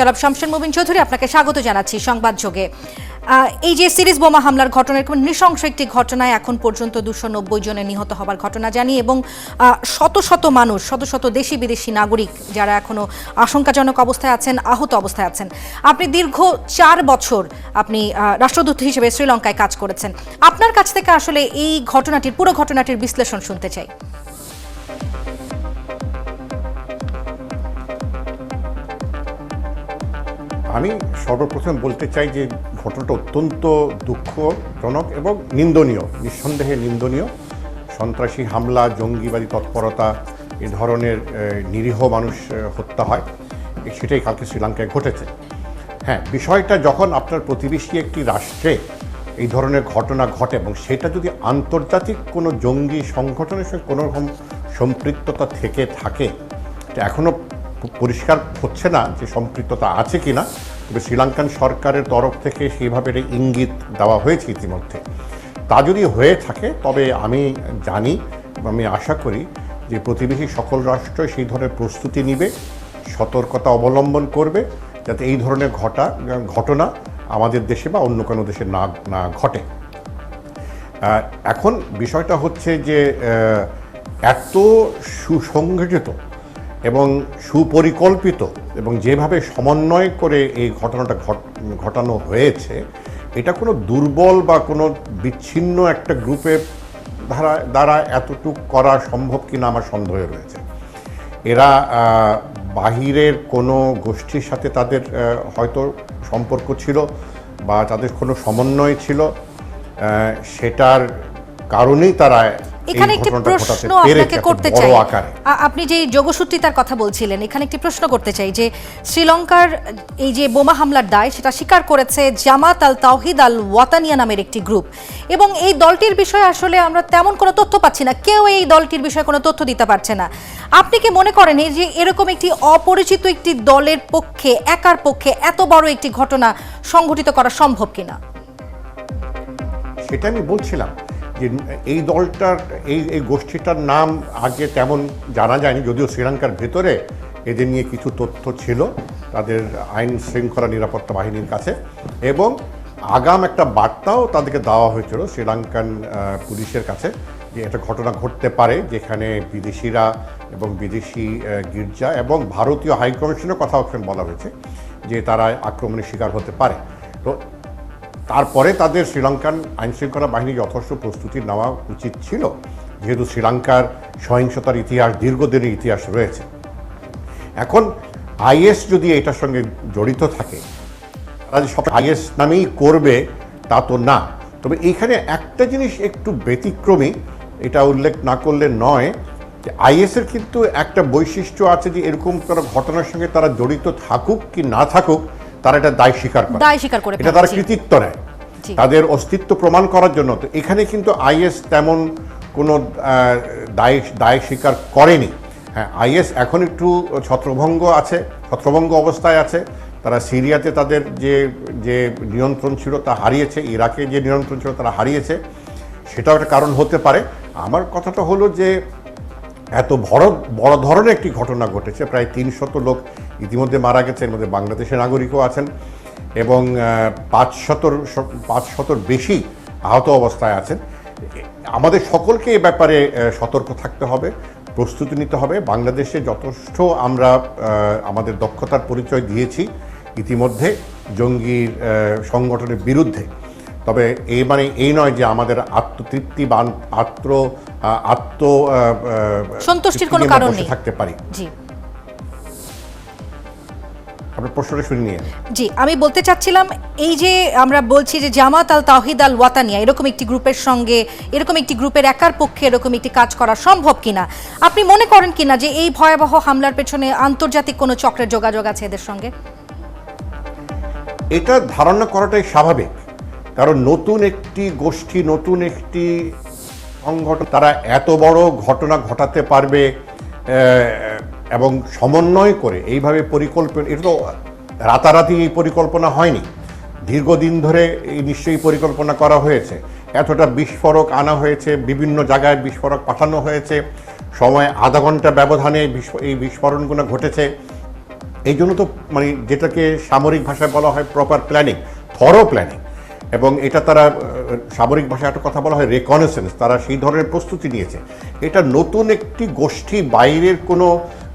জনাব শামসুল মুবিন চৌধুরী, আপনাকে স্বাগত জানাচ্ছি সংবাদ যোগে। এই যে সিরিজ বোমা হামলার ঘটনা, নৃশংস একটি ঘটনায় এখন পর্যন্ত 290 জনের নিহত হবার ঘটনা জানি, এবং শত শত মানুষ, শত শত দেশি বিদেশি নাগরিক যারা এখনো আশঙ্কাজনক অবস্থায় আছেন, আহত অবস্থায় আছেন। আপনি দীর্ঘ 4 বছর আপনি রাষ্ট্রদূত হিসেবে শ্রীলঙ্কায় কাজ করেছেন। আপনার কাছ থেকে আসলে এই ঘটনাটির, পুরো ঘটনাটির বিশ্লেষণ শুনতে চাই। আমি সর্বপ্রথম বলতে চাই যে ঘটনাটা অত্যন্ত দুঃখজনক এবং নিন্দনীয়, নিঃসন্দেহে নিন্দনীয়। সন্ত্রাসী হামলা, জঙ্গিবাদী তৎপরতা, এ ধরনের নিরীহ মানুষ হত্যা হয়, সেটাই কালকে শ্রীলঙ্কায় ঘটেছে। হ্যাঁ, বিষয়টা যখন আপনার প্রতিবেশী একটি রাষ্ট্রে এই ধরনের ঘটনা ঘটে এবং সেটা যদি আন্তর্জাতিক কোনো জঙ্গি সংগঠনের সঙ্গে কোনো রকম সম্পৃক্ততা থেকে থাকে, এটা এখনও পরিষ্কার হচ্ছে না যে সম্পৃক্ততা আছে কিনা, তবে শ্রীলঙ্কান সরকারের তরফ থেকে সেইভাবে ইঙ্গিত দেওয়া হয়েছে ইতিমধ্যে। তা যদি হয়ে থাকে তবে আমি জানি, আমি আশা করি যে প্রতিবেশী সকল রাষ্ট্র সেই ধরনের প্রস্তুতি নিবে, সতর্কতা অবলম্বন করবে, যাতে এই ধরনের ঘটনা আমাদের দেশে বা অন্য কোনো দেশে না ঘটে। এখন বিষয়টা হচ্ছে যে এত সুসংগঠিত এবং সুপরিকল্পিত এবং যেভাবে সমন্বয় করে এই ঘটনাটা ঘটানো হয়েছে, এটা কোনো দুর্বল বা কোনো বিচ্ছিন্ন একটা গ্রুপের দ্বারা এতটুক করা সম্ভব কিনা আমার সন্দেহ রয়েছে। এরা বাহিরের কোনো গোষ্ঠীর সাথে তাদের হয়তো সম্পর্ক ছিল বা তাদের কোনো সমন্বয় ছিল, সেটার কারণেই তারা এখানে একটি প্রশ্ন আপনাকে করতে চাই। আপনি যে যোগসূত্রিতার কথা বলছিলেন, এখানে একটি প্রশ্ন করতে চাই যে শ্রীলঙ্কার এই যে বোমা হামলার দায়, সেটা স্বীকার করেছে জামাত আল তাওহিদ আল ওয়াতানিয়া নামের একটি গ্রুপ, এবং এই দলটির বিষয়ে আসলে আমরা তেমন কোনো তথ্য পাচ্ছি না, কেউ এই দলটির বিষয়ে কোনো তথ্য দিতে পারছে না। আপনি কি মনে করেন এই যে এরকম একটি অপরিচিত একটি দলের পক্ষে, একার পক্ষে এত বড় একটি ঘটনা সংঘটিত করা সম্ভব কিনা? সেটা আমি বলছিলাম যে এই দলটার, এই গোষ্ঠীটার নাম আগে তেমন জানা যায়নি, যদিও শ্রীলঙ্কার ভেতরে এদের নিয়ে কিছু তথ্য ছিল তাদের আইন শৃঙ্খলা নিরাপত্তা বাহিনীর কাছে, এবং আগাম একটা বার্তাও তাদেরকে দেওয়া হয়েছিল শ্রীলঙ্কান পুলিশের কাছে যে একটা ঘটনা ঘটতে পারে যেখানে বিদেশিরা এবং বিদেশি গির্জা এবং ভারতীয় হাইকমিশনের কথা ওখানে বলা হয়েছে যে তারা আক্রমণের শিকার হতে পারে। তো তারপরে তাদের শ্রীলঙ্কান আইনশৃঙ্খলা বাহিনী যথেষ্ট প্রস্তুতি নেওয়া উচিত ছিল, যেহেতু শ্রীলঙ্কার সহিংসতার ইতিহাস, দীর্ঘদিনের ইতিহাস রয়েছে। এখন আইএস যদি এটার সঙ্গে জড়িত থাকে, তারা যে সব আইএস নামেই করবে তা তো না। তবে এইখানে একটা জিনিস একটু ব্যতিক্রমী, এটা উল্লেখ না করলে নয়, যে আইএসের কিন্তু একটা বৈশিষ্ট্য আছে যে এরকম কোনো ঘটনার সঙ্গে তারা জড়িত থাকুক কি না থাকুক, তারা এটা দায় স্বীকার করে, এটা তারা কৃতিত্ব নেয় তাদের অস্তিত্ব প্রমাণ করার জন্য। তো এখানে কিন্তু আইএস তেমন কোনো দায় স্বীকার করেনি। হ্যাঁ, আইএস এখন একটু ছত্রভঙ্গ অবস্থায় আছে। তারা সিরিয়াতে তাদের যে নিয়ন্ত্রণ ছিল তা হারিয়েছে, ইরাকে যে নিয়ন্ত্রণ ছিল তারা হারিয়েছে, সেটাও একটা কারণ হতে পারে। আমার কথাটা হলো যে এত বড় ধরনের একটি ঘটনা ঘটেছে, প্রায় 300 লোক ইতিমধ্যে মারা গেছে, এর মধ্যে বাংলাদেশের নাগরিকও আছেন, এবং 500 বেশি আহত অবস্থায় আছেন। আমাদের সকলকে এ ব্যাপারে সতর্ক থাকতে হবে, প্রস্তুতি নিতে হবে। বাংলাদেশে যথেষ্ট আমরা আমাদের দক্ষতার পরিচয় দিয়েছি ইতিমধ্যে জঙ্গির সংগঠনের বিরুদ্ধে। তবে এই নয় যে আমাদের আত্মতৃপ্তি বা সন্তুষ্টির কোনো কারণ নেই থাকতে পারি। জি, আপনার প্রশ্নটা শুনে নিয়ে জি, আমি বলতে চাচ্ছিলাম এই যে আমরা বলছি যে জামাত আল তাওহিদ আল ওয়াতানিয়া এরকম একটি গ্রুপের সঙ্গে, এরকম একটি গ্রুপের একার পক্ষে এরকম একটি কাজ করা সম্ভব কিনা, আপনি মনে করেন কিনা যে এই ভয়াবহ হামলার পেছনে আন্তর্জাতিক কোনো চক্রের যোগাযোগ আছে এদের সঙ্গে? এটা ধারণা করাটাই স্বাভাবিক, কারণ নতুন একটি গোষ্ঠী, নতুন একটি সংগঠন, তারা এত বড় ঘটনা ঘটাতে পারবে এবং সমন্বয় করে এইভাবে পরিকল্পনা, এটা তো রাতারাতি এই পরিকল্পনা হয়নি, দীর্ঘদিন ধরে নিশ্চয়ই পরিকল্পনা করা হয়েছে। এতটা বিস্ফোরক আনা হয়েছে, বিভিন্ন জায়গায় বিস্ফোরক পাঠানো হয়েছে, সময় আধা ঘন্টা ব্যবধানে এই বিস্ফোরণগুলো ঘটেছে। এই জন্য তো মানে যেটাকে সামরিক ভাষায় বলা হয় প্রপার প্ল্যানিং, থরো প্ল্যানিং, এবং এটা তারা সামরিক ভাষায় একটা কথা বলা হয় রেকনেসেন্স, তারা সেই ধরনের প্রস্তুতি নিয়েছে। এটা নতুন একটি গোষ্ঠী, বাইরের কোনো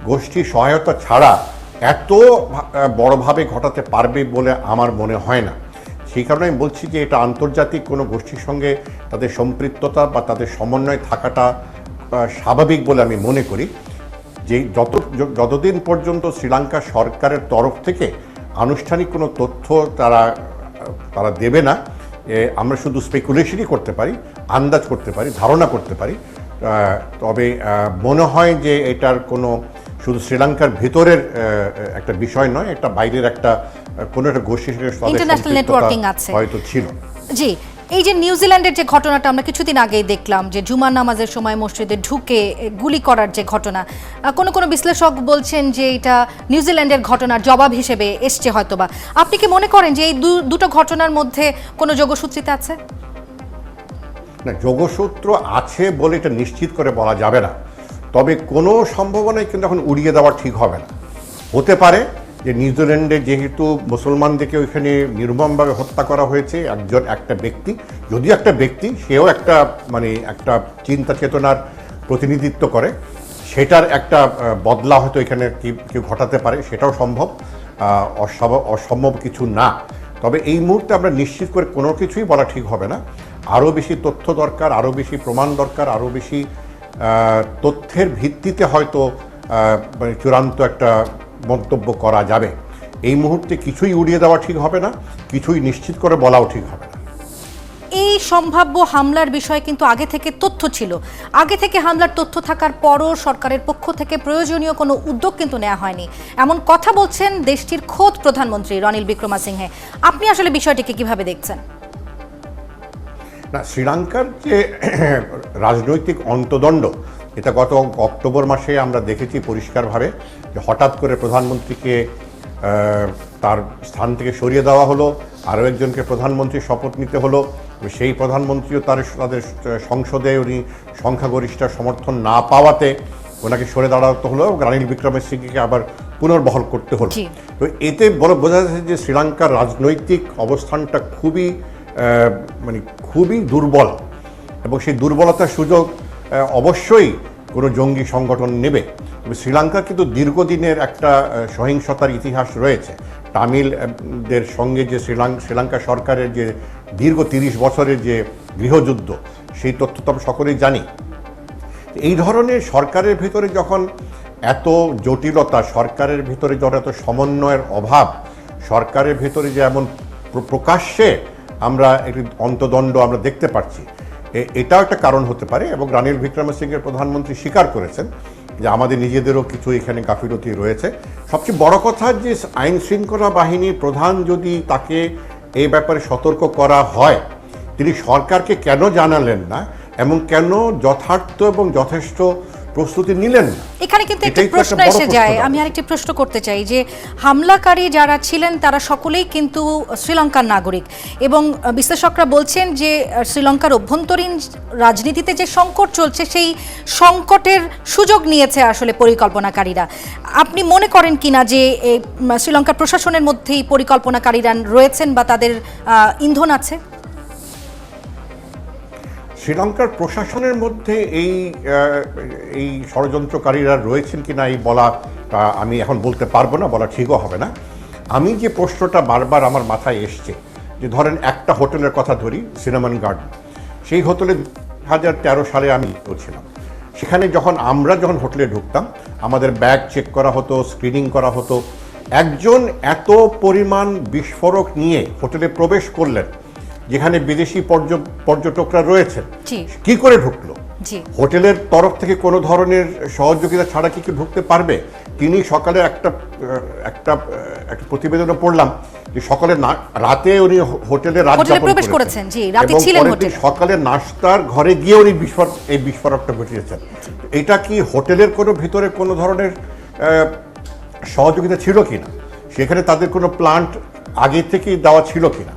গোষ্ঠীর সহায়তা ছাড়া এত বড়ভাবে ঘটাতে পারবে বলে আমার মনে হয় না। সেই কারণে আমি বলছি যে এটা আন্তর্জাতিক কোনো গোষ্ঠীর সঙ্গে তাদের সম্পৃক্ততা বা তাদের সমন্বয় থাকাটা স্বাভাবিক বলে আমি মনে করি। যে যতদিন পর্যন্ত শ্রীলঙ্কা সরকারের তরফ থেকে আনুষ্ঠানিক কোনো তথ্য তারা দেবে না, আমরা শুধু স্পেকুলেশনই করতে পারি, আন্দাজ করতে পারি, ধারণা করতে পারি। তবে মনে হয় যে এটার কোনো শুধু শ্রীলঙ্কার ভেতরের একটা বিষয় নয়, একটা বাইরের একটা কোনো একটা গোষ্ঠীর ইন্টারন্যাশনাল নেটওয়ার্কিং আছে হয়তো ছিল। জি, এই যে নিউজিল্যান্ডের যে ঘটনাটা আমরা কিছুদিন আগেই দেখলাম, যে জুমার নামাজের সময় মসজিদে ঢুকে গুলি করার যে ঘটনা, কোনো বিশ্লেষক বলছেন যে এটা নিউজিল্যান্ডের ঘটনার জবাব হিসেবে এসছে হয়তোবা। আপনি কি মনে করেন যে এই দুটো ঘটনার মধ্যে কোনো যোগসূত্রিতা আছে? না, যোগসূত্র আছে বলে এটা নিশ্চিত করে বলা যাবে না, তবে কোনো সম্ভাবনাই কিন্তু এখন উড়িয়ে দেওয়া ঠিক হবে না। হতে পারে যে নিউজিল্যান্ডে যেহেতু মুসলমানদেরকে ওইখানে নির্মমভাবে হত্যা করা হয়েছে, একটা ব্যক্তি, যদিও একটা ব্যক্তি, সেও একটা মানে একটা চিন্তা চেতনার প্রতিনিধিত্ব করে, সেটার একটা বদলা হয়তো এখানে কেউ ঘটাতে পারে, সেটাও সম্ভব, অসম্ভব কিছু না। তবে এই মুহূর্তে আমরা নিশ্চিত করে কোনো কিছুই বলা ঠিক হবে না। আরও বেশি তথ্য দরকার, আরও বেশি প্রমাণ দরকার, আরও বেশি তথ্যের ভিত্তিতে হয়তো মানে চূড়ান্ত একটা মন্তব্য করা যাবে। এই মুহূর্তে কিছুই উড়িয়ে দেওয়া ঠিক হবে না, কিছুই নিশ্চিত করে বলাও ঠিক হবে না। এই সম্ভাব্য হামলার বিষয়ে কিন্তু আগে থেকে তথ্য ছিল, আগে থেকে হামলার তথ্য থাকার পরও সরকারের পক্ষ থেকে প্রয়োজনীয় কোনো উদ্যোগ কিন্তু নেওয়া হয়নি, এমন কথা বলছেন দেশটির খোদ প্রধানমন্ত্রী রনিল বিক্রমাসিংহে। আপনি আসলে বিষয়টিকে কিভাবে দেখছেন? না, শ্রীলঙ্কার যে রাজনৈতিক অন্তদণ্ড, এটা গত অক্টোবর মাসে আমরা দেখেছি পরিষ্কারভাবে, যে হঠাৎ করে প্রধানমন্ত্রীকে তার স্থান থেকে সরিয়ে দেওয়া হলো, আরও একজনকে প্রধানমন্ত্রীর শপথ নিতে হলো। সেই প্রধানমন্ত্রীও তাদের সংসদে উনি সংখ্যাগরিষ্ঠ সমর্থন না পাওয়াতে ওনাকে সরে দাঁড়াতে হলো, রনিল বিক্রমসিংহেকে আবার পুনর্বহাল করতে হলো। তো এতে বোঝা যাচ্ছে যে শ্রীলঙ্কার রাজনৈতিক অবস্থানটা খুবই দুর্বল, এবং সেই দুর্বলতার সুযোগ অবশ্যই কোনো জঙ্গি সংগঠন নেবে। তবে শ্রীলঙ্কার কিন্তু দীর্ঘদিনের একটা সহিংসতার ইতিহাস রয়েছে। তামিলদের সঙ্গে যে শ্রীলঙ্কা সরকারের যে দীর্ঘ 30 বছরের যে গৃহযুদ্ধ, সেই তথ্য তো আমরা সকলেই জানি। এই ধরনের সরকারের ভিতরে যখন এত জটিলতা, সরকারের ভিতরে যখন এত সমন্বয়ের অভাব, সরকারের ভিতরে যে এমন প্রকাশ্যে আমরা একটি অন্তদণ্ড আমরা দেখতে পাচ্ছি, এটাও একটা কারণ হতে পারে। এবং রনিল বিক্রমসিংহের প্রধানমন্ত্রী স্বীকার করেছেন যে আমাদের নিজেদেরও কিছু এখানে গাফিলতি রয়েছে। সবচেয়ে বড় কথা যে আইন শৃঙ্খলা বাহিনীর প্রধান যদি তাকে এই ব্যাপারে সতর্ক করা হয়, তিনি সরকারকে কেন জানালেন না এবং কেন যথার্থ এবং যথেষ্ট প্রস্তুতি নিলেন না? এখানে কিন্তু একটা প্রশ্ন এসে যায়, আমি আরেকটি প্রশ্ন করতে চাই যে হামলাকারী যারা ছিলেন তারা সকলেই কিন্তু শ্রীলঙ্কার নাগরিক, এবং বিশ্লেষকরা বলছেন যে শ্রীলঙ্কার অভ্যন্তরীণ রাজনীতিতে যে সংকট চলছে, সেই সংকটের সুযোগ নিয়েছে আসলে পরিকল্পনাকারীরা। আপনি মনে করেন কিনা যে শ্রীলঙ্কার প্রশাসনের মধ্যেই পরিকল্পনাকারীরা রয়েছেন বা তাদের ইন্ধন আছে? শ্রীলঙ্কার প্রশাসনের মধ্যে এই ষড়যন্ত্রকারীরা রয়েছেন কিনা এই বলা আমি এখন বলতে পারবো না, বলা ঠিকও হবে না। আমি যে প্রশ্নটা বারবার আমার মাথায় এসছে, যে ধরেন একটা হোটেলের কথা ধরি, সিনেমান গার্ডেন, সেই হোটেলে 2013 সালে আমি ছিলাম। সেখানে আমরা যখন হোটেলে ঢুকতাম, আমাদের ব্যাগ চেক করা হতো, স্ক্রিনিং করা হতো। একজন এত পরিমাণ বিস্ফোরক নিয়ে হোটেলে প্রবেশ করলেন যেখানে বিদেশি পর্যটকরা রয়েছেন, কি করে ঢুকলো? হোটেলের তরফ থেকে কোনো ধরনের সহযোগিতা ছাড়া কি ঢুকতে পারবে? তিনি সকালে একটা প্রতিবেদনে পড়লাম যে রাতে উনি হোটেলে রাত যাপন করেছেন, সকালে নাস্তার ঘরে গিয়ে উনি এই বিস্ফোরকটা ঘটিয়েছেন। এটা কি হোটেলের কোনো ভিতরে কোনো ধরনের সহযোগিতা ছিল কিনা, সেখানে তাদের কোনো প্ল্যান্ট আগে থেকেই দেওয়া ছিল কিনা?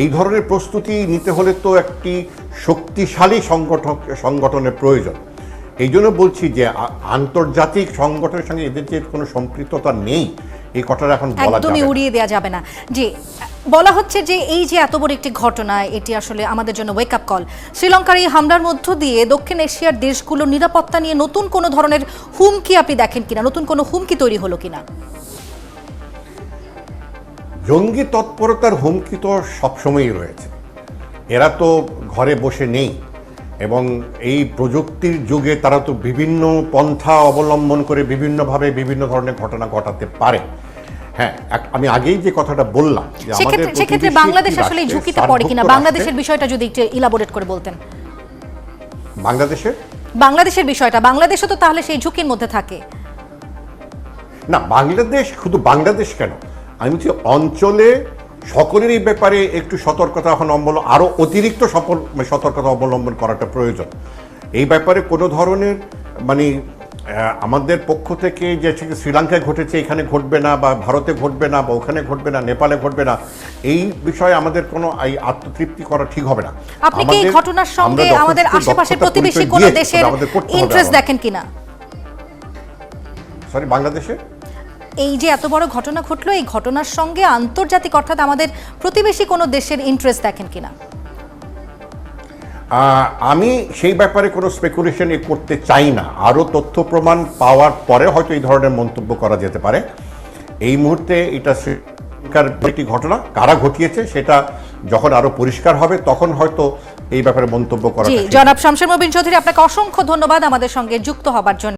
এই ধরনের প্রস্তুতি নিতে হলে তো একটি শক্তিশালী সংগঠনের প্রয়োজন। এই জন্য বলছি যে আন্তর্জাতিক সংগঠনের সঙ্গে এদের যে কোনো সম্পৃক্ততা নেই, এই কথাটা এখন বলা যাবে একদমই না। উড়িয়ে দেওয়া যাবে না। জি, বলা হচ্ছে যে এই যে এত বড় একটি ঘটনা, এটি আসলে আমাদের জন্য ওয়েক আপ কল। শ্রীলঙ্কার এই হামলার মধ্য দিয়ে দক্ষিণ এশিয়ার দেশগুলোর নিরাপত্তা নিয়ে নতুন কোনো ধরনের হুমকি আপনি দেখেন কিনা, নতুন কোনো হুমকি তৈরি হলো কিনা? জঙ্গি তৎপরতার হুমকি তো সবসময়ই রয়েছে, এরা তো ঘরে বসে নেই এবং এই প্রযুক্তির যুগে তারা তো বিভিন্ন পন্থা অবলম্বন করে বিভিন্নভাবে বিভিন্ন ধরনের ঘটনা ঘটাতে পারে। হ্যাঁ, আমি আগেই যে কথাটা বললাম যে আমাদের সেক্ষেত্রে বাংলাদেশ আসলে এই ঝুঁকিতে পড়ে কিনা, বাংলাদেশের বিষয়টা যদি একটু ইলাবোরেট করে বলতেন। বাংলাদেশের বিষয়টা, বাংলাদেশও তো তাহলে সেই ঝুঁকির মধ্যে থাকে না? বাংলাদেশ, শুধু বাংলাদেশ কেন, আমি বলছি অঞ্চলে সকলেরই ব্যাপারে একটু সতর্কতা এখন আরো অতিরিক্ত সতর্কতা অবলম্বন করাটা প্রয়োজন। এই ব্যাপারে কোনো ধরনের মানে আমাদের পক্ষ থেকে যে শ্রীলঙ্কায় ঘটেছে এখানে ঘটবে না, বা ভারতে ঘটবে না, বা ওখানে ঘটবে না, নেপালে ঘটবে না, এই বিষয়ে আমাদের কোনো আত্মতৃপ্তি করা ঠিক হবে না। আপনি কি এই ঘটনার সঙ্গে আমাদের আশেপাশের প্রতিবেশী কোনো দেশের ইন্টারেস্ট দেখেন কিনা? সরি, বাংলাদেশে এই যে এত বড় ঘটনা ঘটলো, এই ঘটনার সঙ্গে আন্তর্জাতিক অর্থাৎ আমাদের প্রতিবেশী কোনো দেশের ইন্টারেস্ট দেখেন কিনা? আমি সেই ব্যাপারে কোনো স্পেকুলেশন করতে চাই না। আরও তথ্য প্রমাণ পাওয়ার পরে হয়তো এই ধরনের মন্তব্য করা যেতে পারে। এই মুহূর্তে এটা শ্রীলঙ্কার একটি ঘটনা, কারা ঘটিয়েছে সেটা যখন আরো পরিষ্কার হবে তখন হয়তো এই ব্যাপারে মন্তব্য করা। জনাব শামসুর মুবিন চৌধুরী, আপনাকে অসংখ্য ধন্যবাদ আমাদের সঙ্গে যুক্ত হবার জন্য।